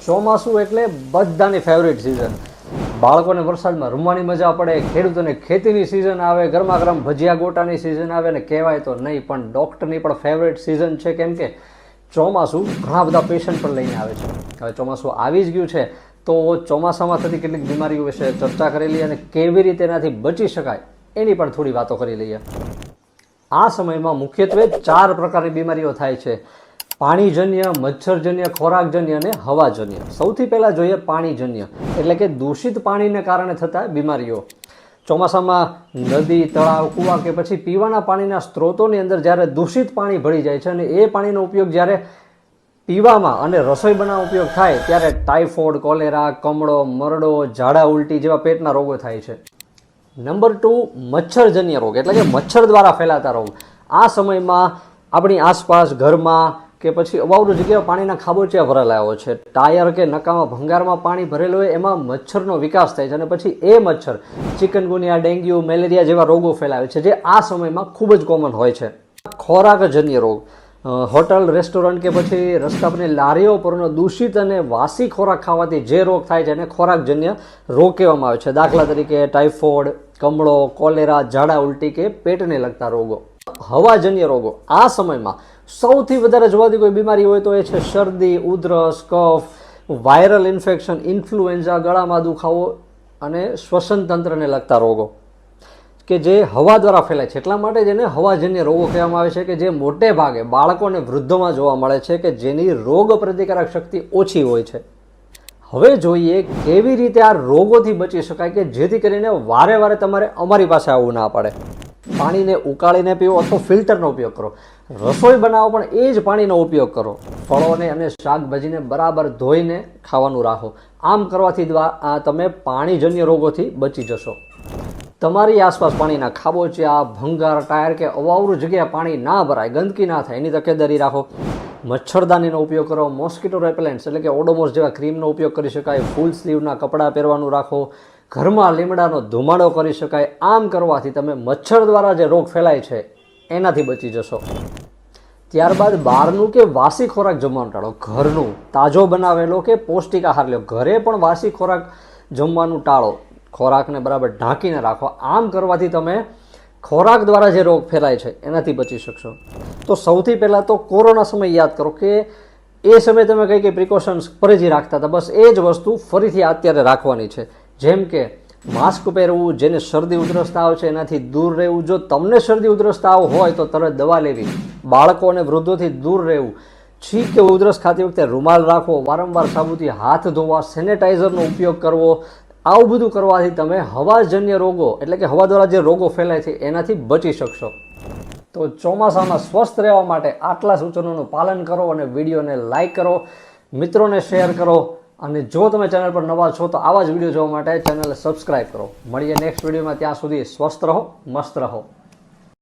ચોમાસું એટલે બધાની ફેવરિટ સિઝન. બાળકોને વરસાદમાં રમવાની મજા પડે, ખેડૂતોને ખેતીની સિઝન આવે, ગરમા ગરમ ભજીયા ગોટાની સિઝન આવે ને કહેવાય તો નહીં પણ ડૉક્ટરની પણ ફેવરિટ સિઝન છે, કેમ કે ચોમાસું ઘણા બધા પેશન્ટ પણ લઈને આવે છે. હવે ચોમાસું આવી જ ગયું છે તો ચોમાસામાં થતી કેટલીક બીમારીઓ વિશે ચર્ચા કરી લઈએ અને કેવી રીતે એનાથી બચી શકાય એની પણ થોડી વાતો કરી લઈએ. આ સમયમાં મુખ્યત્વે 4 પ્રકારની બીમારીઓ થાય છે: પાણીજન્ય, મચ્છરજન્ય, ખોરાકજન્ય અને હવાજન્ય. સૌથી પહેલાં જોઈએ પાણીજન્ય, એટલે કે દૂષિત પાણીને કારણે થતા બીમારીઓ. ચોમાસામાં નદી, તળાવ, કૂવા કે પછી પીવાના પાણીના સ્ત્રોતોની અંદર જ્યારે દૂષિત પાણી ભળી જાય છે અને એ પાણીનો ઉપયોગ જ્યારે પીવામાં અને રસોઈ બનાવવા ઉપયોગ થાય ત્યારે ટાઇફોઇડ, કોલેરા, કમળો, મરડો, ઝાડા ઉલટી જેવા પેટના રોગો થાય છે. નંબર 2, મચ્છરજન્ય રોગ, એટલે કે મચ્છર દ્વારા ફેલાતા રોગ. આ સમયમાં આપણી આસપાસ, ઘરમાં કે પછી અવાવરું જગ્યાએ પાણીના ખાબોચિયા ભરેલા હોય છે. ટાયર કે નકામા ભંગારમાં પાણી ભરેલું હોય એમાં મચ્છરનો વિકાસ થાય છે અને પછી એ મચ્છર ચિકનગુનિયા, ડેન્ગ્યુ, મેલેરિયા જેવા રોગો ફેલાવે છે, જે આ સમયમાં ખૂબ જ કોમન હોય છે. ખોરાકજન્ય રોગ, હોટલ, રેસ્ટોરન્ટ કે પછી રસ્તા પરની લારીઓ પરનો દૂષિત અને વાસી ખોરાક ખાવાથી જે રોગ થાય છે એને ખોરાકજન્ય રોગ કહેવામાં આવે છે. દાખલા તરીકે ટાઇફોઇડ, કમળો, કોલેરા, ઝાડા ઉલટી કે પેટને લગતા રોગો. હવાજન્ય રોગો, આ સમયમાં સૌથી વધારે જોવાતી કોઈ બીમારી હોય તો એ છે શરદી, ઉધરસ, કફ, વાયરલ ઇન્ફેક્શન, ઇન્ફ્લુએન્ઝા, ગળામાં દુખાવો અને શ્વસન તંત્રને લગતા રોગો કે જે હવા દ્વારા ફેલાય છે. એટલા માટે જેને હવાજન્ય રોગો કહેવામાં આવે છે, કે જે મોટે ભાગે બાળકો અને વૃદ્ધોમાં જોવા મળે છે, કે જેની રોગ પ્રતિકારક શક્તિ ઓછી હોય છે. હવે જોઈએ કેવી રીતે આ રોગોથી બચી શકાય કે જેથી કરીને વારે વારે તમારે અમારી પાસે આવવું ના પડે. પાણીને ઉકાળીને પીવો અથવા ફિલ્ટરનો ઉપયોગ કરો. રસોઈ બનાવો પણ એ જ પાણીનો ઉપયોગ કરો. ફળોને અને શાકભાજીને બરાબર ધોઈને ખાવાનું રાખો. આમ કરવાથી તમે પાણીજન્ય રોગોથી બચી જશો. તમારી આસપાસ પાણીના ખાબોચિયા, ભંગાર, ટાયર કે અવાવરું જગ્યાએ પાણી ના ભરાય, ગંદકી ના થાય એની તકેદારી રાખો. મચ્છરદાનીનો ઉપયોગ કરો. મોસ્કિટો રેપેલેન્ટ્સ એટલે કે ઓડોમોસ જેવા ક્રીમનો ઉપયોગ કરી શકાય. ફૂલ સ્લીવના કપડાં પહેરવાનું રાખો. ઘરમાં લીમડાનો ધુમાડો કરી શકાય. આમ કરવાથી તમે મચ્છર દ્વારા જે રોગ ફેલાય છે એનાથી બચી જશો. ત્યારબાદ બહારનું કે વાસી ખોરાક જમવાનું ટાળો. ઘરનું તાજો બનાવેલો કે પૌષ્ટિક આહાર લો. ઘરે પણ વાસી ખોરાક જમવાનું ટાળો. ખોરાકને બરાબર ઢાંકીને રાખો. આમ કરવાથી તમે ખોરાક દ્વારા જે રોગ ફેલાય છે એનાથી બચી શકશો. તો સૌથી પહેલાં તો કોરોના સમય યાદ કરો કે એ સમયે તમે કઈ પ્રિકોશન્સ પરેજી રાખતા હતા, બસ એ જ વસ્તુ ફરીથી અત્યારે રાખવાની છે. જેમ કે માસ્ક પહેરવું, જેને શરદી ઉધરસ તાવ છે એનાથી દૂર રહેવું. જો તમને શરદી ઉધરસ તાવ હોય તો તરત દવા લેવી. બાળકો અને વૃદ્ધોથી દૂર રહેવું. છીંક કે ઉધરસ ખાતી વખતે રૂમાલ રાખવો. વારંવાર સાબુથી હાથ ધોવા. સેનેટાઈઝરનો ઉપયોગ કરવો. આવું બધું કરવાથી તમે હવાજન્ય રોગો એટલે કે હવા દ્વારા જે રોગો ફેલાય છે એનાથી બચી શકશો. તો ચોમાસામાં સ્વસ્થ રહેવા માટે આટલા સૂચનોનું પાલન કરો અને વિડીયોને લાઈક કરો, મિત્રોને શેર કરો અને જો તમે ચેનલ પર નવા છો તો આવા જ વિડીયો જોવા માટે ચેનલને સબસ્ક્રાઈબ કરો. મળીએ નેક્સ્ટ વિડીયોમાં. ત્યાં સુધી સ્વસ્થ રહો, મસ્ત રહો.